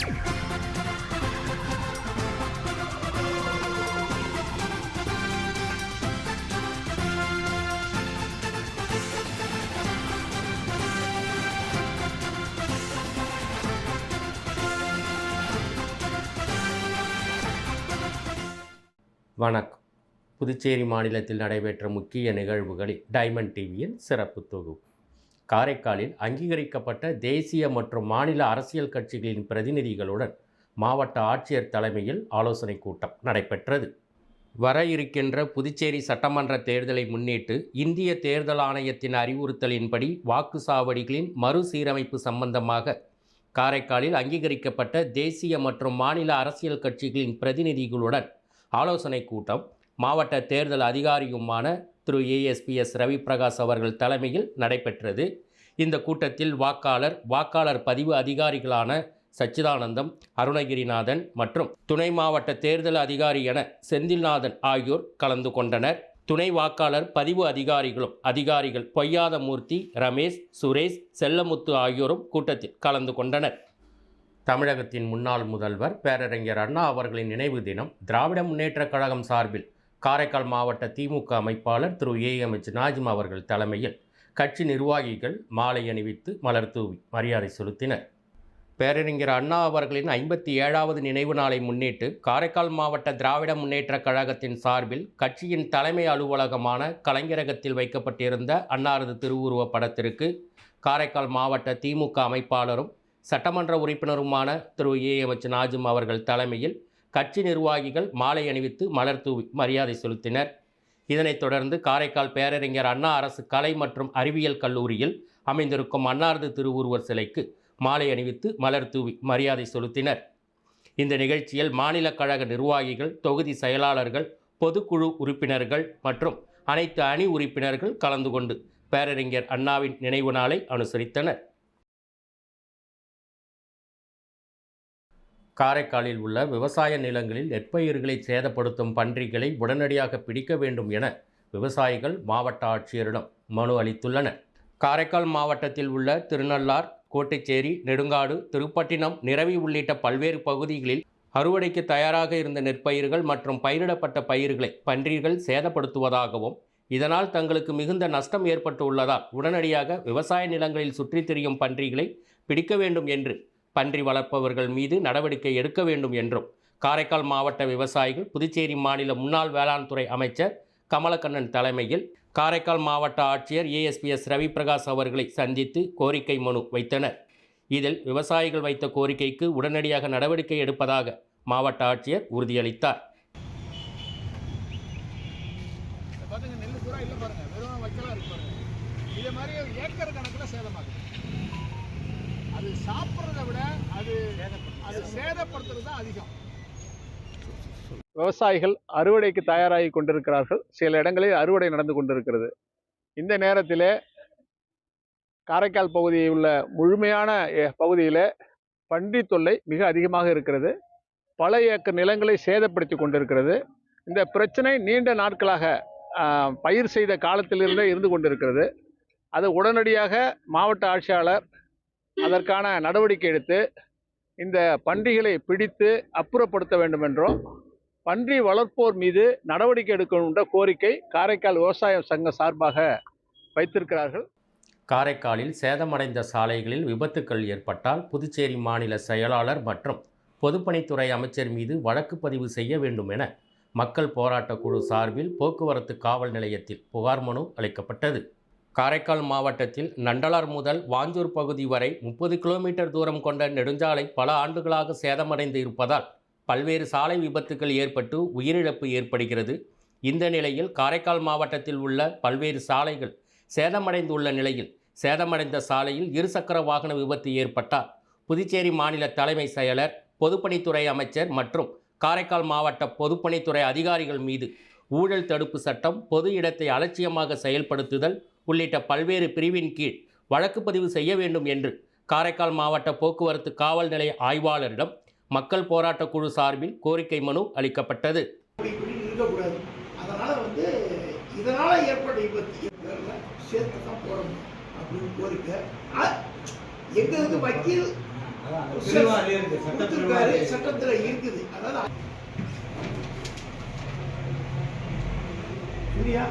வணக்கம். புதுச்சேரி மாநிலத்தில் நடைபெற்ற முக்கிய நிகழ்வுகளில் டைமண்ட் டிவியின் சிறப்பு தொகுப்பு. காரைக்காலில் அங்கீகரிக்கப்பட்ட தேசிய மற்றும் மாநில அரசியல் கட்சிகளின் பிரதிநிதிகளுடன் மாவட்ட ஆட்சியர் தலைமையில் ஆலோசனை கூட்டம் நடைபெற்றது. வர இருக்கின்ற புதுச்சேரி சட்டமன்ற தேர்தலை முன்னிட்டு இந்திய தேர்தல் ஆணையத்தின் அறிவுறுத்தலின்படி வாக்குச்சாவடிகளின் மறுசீரமைப்பு சம்பந்தமாக காரைக்காலில் அங்கீகரிக்கப்பட்ட தேசிய மற்றும் மாநில அரசியல் கட்சிகளின் பிரதிநிதிகளுடன் ஆலோசனை கூட்டம் மாவட்ட தேர்தல் அதிகாரியுமான திரு ASPS ரவி பிரகாஷ் அவர்கள் தலைமையில் நடைபெற்றது. இந்த கூட்டத்தில் வாக்காளர் பதிவு அதிகாரிகளான சச்சிதானந்தம், அருணகிரிநாதன் மற்றும் துணை மாவட்ட தேர்தல் அதிகாரி என செந்தில்நாதன் ஆகியோர் கலந்து கொண்டனர். துணை வாக்காளர் பதிவு அதிகாரிகள் பொய்யாதமூர்த்தி, ரமேஷ், சுரேஷ், செல்லமுத்து ஆகியோரும் கூட்டத்தில் கலந்து கொண்டனர். தமிழகத்தின் முன்னாள் முதல்வர் பேரறிஞர் அண்ணா அவர்களின் நினைவு தினம் திராவிட முன்னேற்றக் கழகம் சார்பில் காரைக்கால் மாவட்ட திமுக அமைப்பாளர் திரு AMH நாஜிம் அவர்கள் தலைமையில் கட்சி நிர்வாகிகள் மாலை அணிவித்து மலர் தூவி மரியாதை செலுத்தினர். பேரறிஞர் அண்ணா அவர்களின் 57வது நினைவு நாளை முன்னிட்டு காரைக்கால் மாவட்ட திராவிட முன்னேற்றக் கழகத்தின் சார்பில் கட்சியின் தலைமை அலுவலகமான கலைஞரகத்தில் வைக்கப்பட்டிருந்த அன்னாரது திருவுருவப் படத்திற்கு காரைக்கால் மாவட்ட திமுக அமைப்பாளரும் சட்டமன்ற உறுப்பினருமான திரு AMH நாஜிம் அவர்கள் தலைமையில் கட்சி நிர்வாகிகள் மாலை அணிவித்து மலர் தூவி மரியாதை செலுத்தினர். இதனைத் தொடர்ந்து காரைக்கால் பேரறிஞர் அண்ணா அரசு கலை மற்றும் அறிவியல் கல்லூரியில் அமைந்திருக்கும் அன்னாரது திருவுருவ சிலைக்கு மாலை அணிவித்து மலர் தூவி மரியாதை செலுத்தினர். இந்த நிகழ்ச்சியில் மாநில கழக நிர்வாகிகள், தொகுதி செயலாளர்கள், பொதுக்குழு உறுப்பினர்கள் மற்றும் அனைத்து அணி உறுப்பினர்கள் கலந்து கொண்டு பேரறிஞர் அண்ணாவின் நினைவு நாளை அனுசரித்தனர். காரைக்காலில் உள்ள விவசாய நிலங்களில் நெற்பயிர்களை சேதப்படுத்தும் பன்றிகளை உடனடியாக பிடிக்க வேண்டும் என விவசாயிகள் மாவட்ட ஆட்சியரிடம் மனு அளித்துள்ளனர். காரைக்கால் மாவட்டத்தில் உள்ள திருநள்ளார், கோட்டைச்சேரி, நெடுங்காடு, திருப்பட்டினம், நிரவி உள்ளிட்ட பல்வேறு பகுதிகளில் அறுவடைக்கு தயாராக இருந்த நெற்பயிர்கள் மற்றும் பயிரிடப்பட்ட பயிர்களை பன்றிகள் சேதப்படுத்துவதாகவும் இதனால் தங்களுக்கு மிகுந்த நஷ்டம் ஏற்பட்டு உள்ளதால் உடனடியாக விவசாய நிலங்களில் சுற்றித் திரியும் பன்றிகளை பிடிக்க வேண்டும் என்று பன்றி வளர்ப்பவர்கள் மீது நடவடிக்கை எடுக்க வேண்டும் என்றும் காரைக்கால் மாவட்ட விவசாயிகள் புதுச்சேரி மாநில முன்னாள் வேளாண் துறை அமைச்சர் கமலக்கண்ணன் தலைமையில் காரைக்கால் மாவட்ட ஆட்சியர் ASPS ரவி பிரகாஷ் அவர்களை சந்தித்து கோரிக்கை மனு வைத்தனர். இதில் விவசாயிகள் வைத்த கோரிக்கைக்கு உடனடியாக நடவடிக்கை எடுப்பதாக மாவட்ட ஆட்சியர் உறுதியளித்தார். அது சாப்பிட்றதை விட அது சேதப்படுத்துறது தான் அதிகம். விவசாயிகள் அறுவடைக்கு தயாராகி கொண்டிருக்கிறார்கள். சில இடங்களில் அறுவடை நடந்து கொண்டிருக்கிறது. இந்த நேரத்தில் காரைக்கால் பகுதியில் உள்ள முழுமையான பகுதியில் பன்றி தொல்லை மிக அதிகமாக இருக்கிறது. பல ஏக்கர் நிலங்களை சேதப்படுத்தி கொண்டிருக்கிறது. இந்த பிரச்சனை நீண்ட நாட்களாக பயிர் செய்த காலத்திலிருந்தே இருந்து கொண்டிருக்கிறது. அது உடனடியாக மாவட்ட ஆட்சியாளர் அதற்கான நடவடிக்கை எடுத்து இந்த பன்றிகளை பிடித்து அப்புறப்படுத்த வேண்டும் என்றும் பன்றி வளர்ப்போர் மீது நடவடிக்கை எடுக்கணும் என்ற கோரிக்கை காரைக்கால் விவசாய சங்க சார்பாக வைத்திருக்கிறார்கள். காரைக்காலில் சேதமடைந்த சாலைகளில் விபத்துக்கள் ஏற்பட்டால் புதுச்சேரி மாநில செயலாளர் மற்றும் பொதுப்பணித்துறை அமைச்சர் மீது வழக்கு பதிவு செய்ய வேண்டும் என மக்கள் போராட்ட குழு சார்பில் போக்குவரத்து காவல் நிலையத்தில் புகார் மனு அளிக்கப்பட்டது. காரைக்கால் மாவட்டத்தில் நண்டலார் முதல் வாஞ்சூர் பகுதி வரை 30 கிலோமீட்டர் தூரம் கொண்ட நெடுஞ்சாலை பல ஆண்டுகளாக சேதமடைந்து இருப்பதால் பல்வேறு சாலை விபத்துக்கள் ஏற்பட்டு உயிரிழப்பு ஏற்படுகிறது. இந்த நிலையில் காரைக்கால் மாவட்டத்தில் உள்ள பல்வேறு சாலைகள் சேதமடைந்துள்ள நிலையில் சேதமடைந்த சாலையில் இருசக்கர வாகன விபத்து ஏற்பட்டால் புதுச்சேரி மாநில தலைமை செயலர், பொதுப்பணித்துறை அமைச்சர் மற்றும் காரைக்கால் மாவட்ட பொதுப்பணித்துறை அதிகாரிகள் மீது ஊழல் தடுப்பு சட்டம், பொது இடத்தை அலட்சியமாக செயல்படுத்துதல் உள்ளிட்ட பல்வேறு பிரிவின் கீழ் வழக்கு பதிவு செய்ய வேண்டும் என்று காரைக்கால் மாவட்ட போக்குவரத்து காவல் நிலைய ஆய்வாளரிடம் மக்கள் போராட்ட குழு சார்பில் கோரிக்கை மனு அளிக்கப்பட்டது. இதனால ஏற்பட்ட விபத்து சேர்த்து தான் போடணும் அப்படின்னு கோரிக்கை. எங்களுக்கு வக்கீல் கொடுத்திருக்காரு, சட்டத்துல இருக்குது. அதாவது சரியா?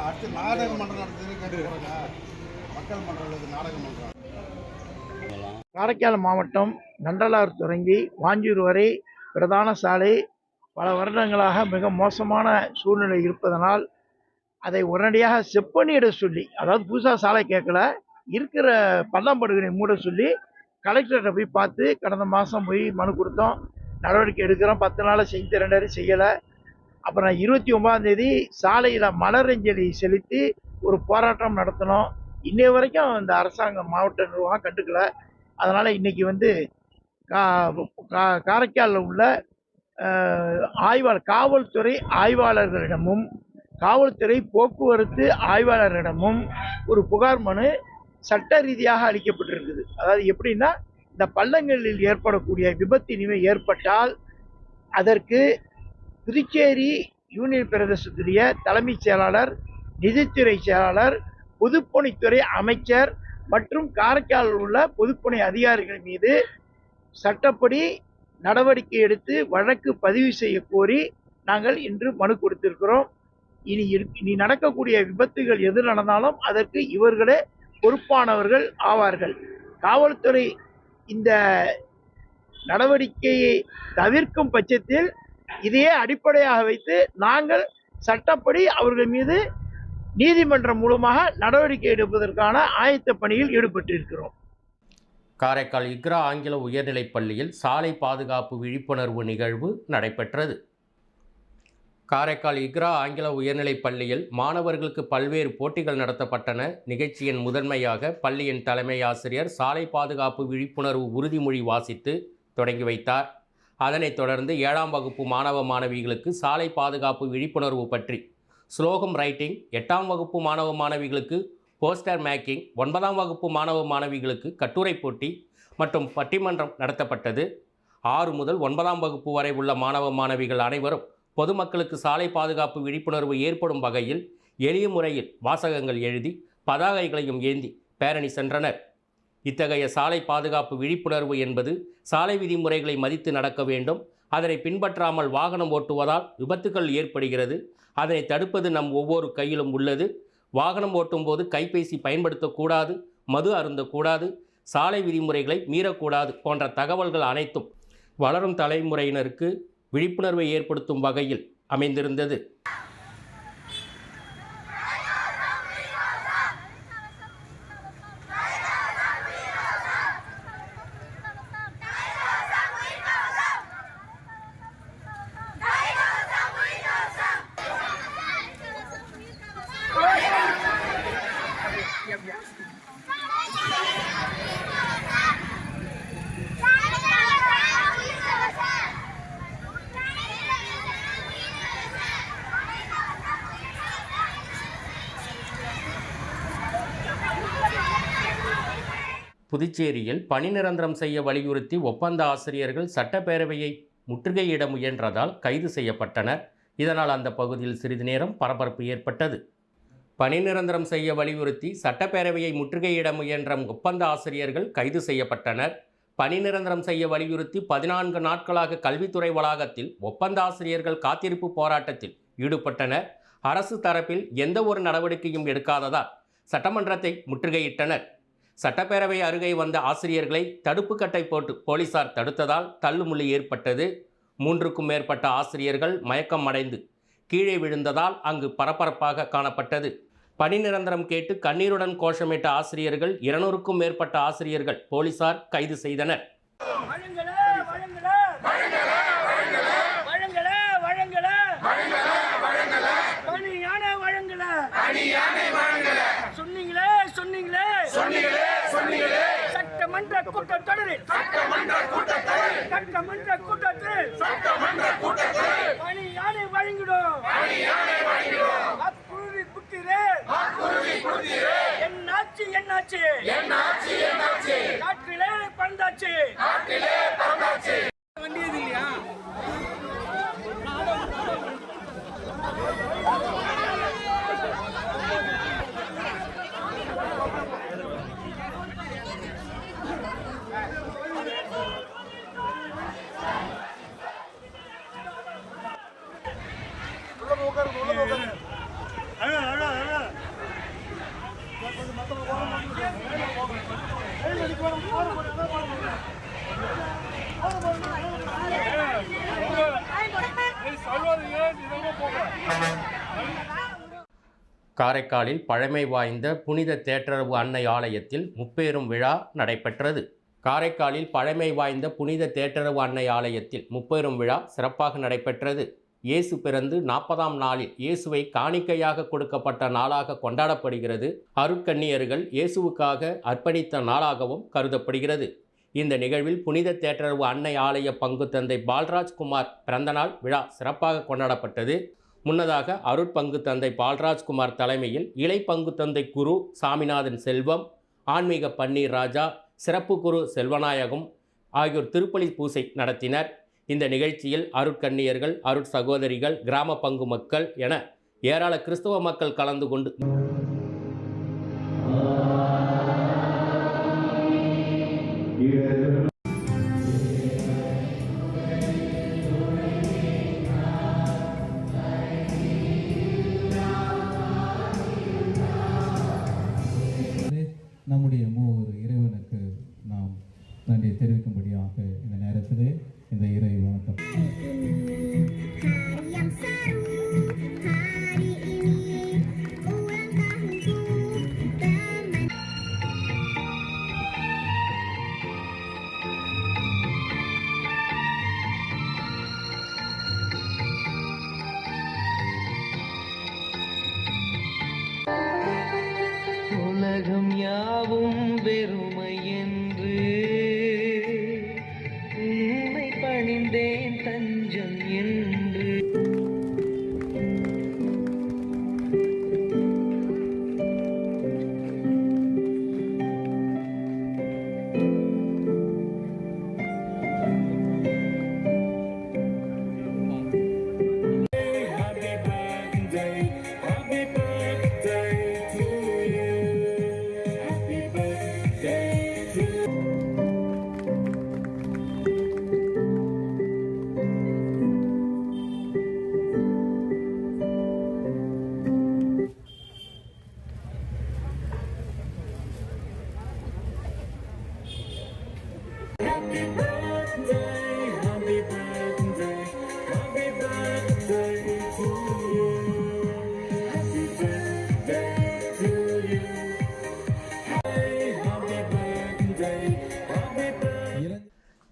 அடுத்து நாடக மன்றம் நடத்துறது கேட்டு மக்கள் மன்றம் நாடக மன்றம். காரைக்கால் மாவட்டம் நண்டலார் தொடங்கி வாஞ்சூர் வரை பிரதான சாலை பல வருடங்களாக மிக மோசமான சூழ்நிலை இருப்பதனால் அதை உடனடியாக செப்பனிட சொல்லி, அதாவது புதுசாக சாலை கேட்கல, இருக்கிற பள்ளம்படுகளை மூட சொல்லி கலெக்டர்கிட்ட போய் பார்த்து கடந்த மாதம் போய் மனு கொடுத்தோம். நடவடிக்கை எடுக்கிறோம். 10 நாள் செஞ்சு 2 செய்யலை. அப்புறம் 29ஆம் தேதி சாலையில் மலரஞ்சலி செலுத்தி ஒரு போராட்டம் நடத்தினோம். இன்னைய வரைக்கும் இந்த அரசாங்கம் மாவட்ட நிர்வாகம் கண்டுக்கல. அதனால் இன்றைக்கி வந்து காரைக்காலில் உள்ள காவல்துறை ஆய்வாளர்களிடமும் காவல்துறை போக்குவரத்து ஆய்வாளரிடமும் ஒரு புகார் மனு சட்ட ரீதியாக அளிக்கப்பட்டிருக்குது. அதாவது எப்படின்னா, இந்த பள்ளங்களில் ஏற்படக்கூடிய விபத்து இனிமேல் ஏற்பட்டால் அதற்கு புதுச்சேரி யூனியன் பிரதேசத்துடைய தலைமைச் செயலாளர், நிதித்துறை செயலாளர், பொதுப்பணித்துறை அமைச்சர் மற்றும் காரைக்காலில் உள்ள பொதுப்பணி அதிகாரிகள் மீது சட்டப்படி நடவடிக்கை எடுத்து வழக்கு பதிவு செய்ய கோரி நாங்கள் இன்று மனு கொடுத்திருக்கிறோம். இனி நடக்கக்கூடிய விபத்துகள் எது நடந்தாலும் அதற்கு இவர்களே பொறுப்பானவர்கள் ஆவார்கள். காவல்துறை இந்த நடவடிக்கையை தவிர்க்கும் பட்சத்தில் இதையே அடிப்படையாக வைத்து நாங்கள் சட்டப்படி அவர்கள் மீது நீதிமன்றம் மூலமாக நடவடிக்கை எடுப்பதற்கான ஆயத்த பணியில் ஈடுபட்டிருக்கிறோம். காரைக்கால் இக்ரா ஆங்கில உயர்நிலைப் பள்ளியில் சாலை பாதுகாப்பு விழிப்புணர்வு நிகழ்வு நடைபெற்றது. காரைக்கால் இக்ரா ஆங்கில உயர்நிலைப் பள்ளியில் மாணவர்களுக்கு பல்வேறு போட்டிகள் நடத்தப்பட்டன. நிகழ்ச்சியின் முதன்மையாக பள்ளியின் தலைமை ஆசிரியர் சாலை பாதுகாப்பு விழிப்புணர்வு உறுதிமொழி வாசித்து தொடங்கி வைத்தார். அதனைத் தொடர்ந்து 7ஆம் வகுப்பு மாணவ மாணவிகளுக்கு சாலை பாதுகாப்பு விழிப்புணர்வு பற்றி ஸ்லோகம் ரைட்டிங், 8ஆம் வகுப்பு மாணவ மாணவிகளுக்கு போஸ்டர் மேக்கிங், 9ஆம் வகுப்பு மாணவ மாணவிகளுக்கு கட்டுரை போட்டி மற்றும் பட்டிமன்றம் நடத்தப்பட்டது. 6 முதல் 9ஆம் வகுப்பு வரை உள்ள மாணவ மாணவிகள் அனைவரும் பொதுமக்களுக்கு சாலை பாதுகாப்பு விழிப்புணர்வு ஏற்படும் வகையில் எளிய முறையில் வாசகங்கள் எழுதி பதாகைகளையும் ஏந்தி பேரணி சென்றனர். இத்தகைய சாலை பாதுகாப்பு விழிப்புணர்வு என்பது சாலை விதிமுறைகளை மதித்து நடக்க வேண்டும். அதனை பின்பற்றாமல் வாகனம் ஓட்டுவதால் விபத்துகள் ஏற்படுகிறது. அதனை தடுப்பது நம் ஒவ்வொரு கையிலும் உள்ளது. வாகனம் ஓட்டும்போது கைபேசி பயன்படுத்தக்கூடாது, மது அருந்தக்கூடாது, சாலை விதிமுறைகளை மீறக்கூடாது போன்ற தகவல்கள் அனைத்தும் வளரும் தலைமுறையினருக்கு விழிப்புணர்வை ஏற்படுத்தும் வகையில் அமைந்திருந்தது. புதுச்சேரியில் பணி நிரந்தரம் செய்ய வலியுறுத்தி ஒப்பந்த ஆசிரியர்கள் சட்டப்பேரவையை முற்றுகையிட முயன்றதால் கைது செய்யப்பட்டனர். இதனால் அந்த பகுதியில் சிறிது நேரம் பரபரப்பு ஏற்பட்டது. பணி நிரந்தரம் செய்ய வலியுறுத்தி சட்டப்பேரவையை முற்றுகையிட முயன்ற ஒப்பந்த ஆசிரியர்கள் கைது செய்யப்பட்டனர். பணி நிரந்தரம் செய்ய வலியுறுத்தி 14 நாட்களாக கல்வித்துறை வளாகத்தில் ஒப்பந்த ஆசிரியர்கள் காத்திருப்பு போராட்டத்தில் ஈடுபட்டனர். அரசு தரப்பில் எந்த ஒரு நடவடிக்கையும் எடுக்காததால் சட்டமன்றத்தை முற்றுகையிட்டனர். சட்டப்பேரவை அருகே வந்த ஆசிரியர்களை தடுப்பு கட்டை போட்டு போலீசார் தடுத்ததால் தள்ளுமுள்ளு ஏற்பட்டது. 3க்கும் மேற்பட்ட ஆசிரியர்கள் மயக்கம் அடைந்து கீழே விழுந்ததால் அங்கு பரபரப்பாக காணப்பட்டது. பணி நிரந்தரம் கேட்டு கண்ணீருடன் கோஷமிட்ட ஆசிரியர்கள் 200க்கும் மேற்பட்ட ஆசிரியர்கள் போலீசார் கைது செய்தனர். சட்டமன்ற கூட்டத்தொடரில் பணியானை வழங்கிடும். வாக்குறுதி குத்திரே என்னாச்சு காற்றிலே பறந்தாச்சு. காரைக்காலில் பழமை வாய்ந்த புனித தேற்றரவு அன்னை ஆலயத்தில் முப்பெரும் விழா நடைபெற்றது. காரைக்காலில் பழமை வாய்ந்த புனித தேற்றரவு அன்னை ஆலயத்தில் முப்பெரும் விழா சிறப்பாக நடைபெற்றது. இயேசு பிறந்து 40ஆம் நாளில் இயேசுவை காணிக்கையாக கொடுக்கப்பட்ட நாளாக கொண்டாடப்படுகிறது. அருட்கன்னியர்கள் இயேசுவுக்காக அர்ப்பணித்த நாளாகவும் கருதப்படுகிறது. இந்த நிகழ்வில் புனித தேற்றரவு அன்னை ஆலய பங்கு தந்தை பால்ராஜ்குமார் பிறந்தநாள் விழா சிறப்பாக கொண்டாடப்பட்டது. முன்னதாக அருட்பங்கு தந்தை பால்ராஜ்குமார் தலைமையில் இலை பங்கு தந்தை குரு சாமிநாதன் செல்வம், ஆன்மீக பன்னீர் ராஜா, சிறப்பு குரு செல்வநாயகம் ஆகியோர் திருப்பலி பூசை நடத்தினர். இந்த நிகழ்ச்சியில் அருட்கன்னியர்கள், அருட் சகோதரிகள், கிராம பங்கு மக்கள் என ஏராள கிறிஸ்தவ மக்கள் கலந்து கொண்டு நம்முடைய மூவர் இறைவனுக்கு நாம் நன்றி தெரிவிக்கும்படியாக இந்த நேரத்திலே இந்த இறை வணக்கம். உலகம் யாவும் வெறுமை என்று உண்மை பணிந்தேன் தஞ்சம் என்று.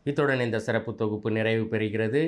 இத்துடன் இந்த சிறப்பு தொகுப்பு நிறைவு பெறுகிறது.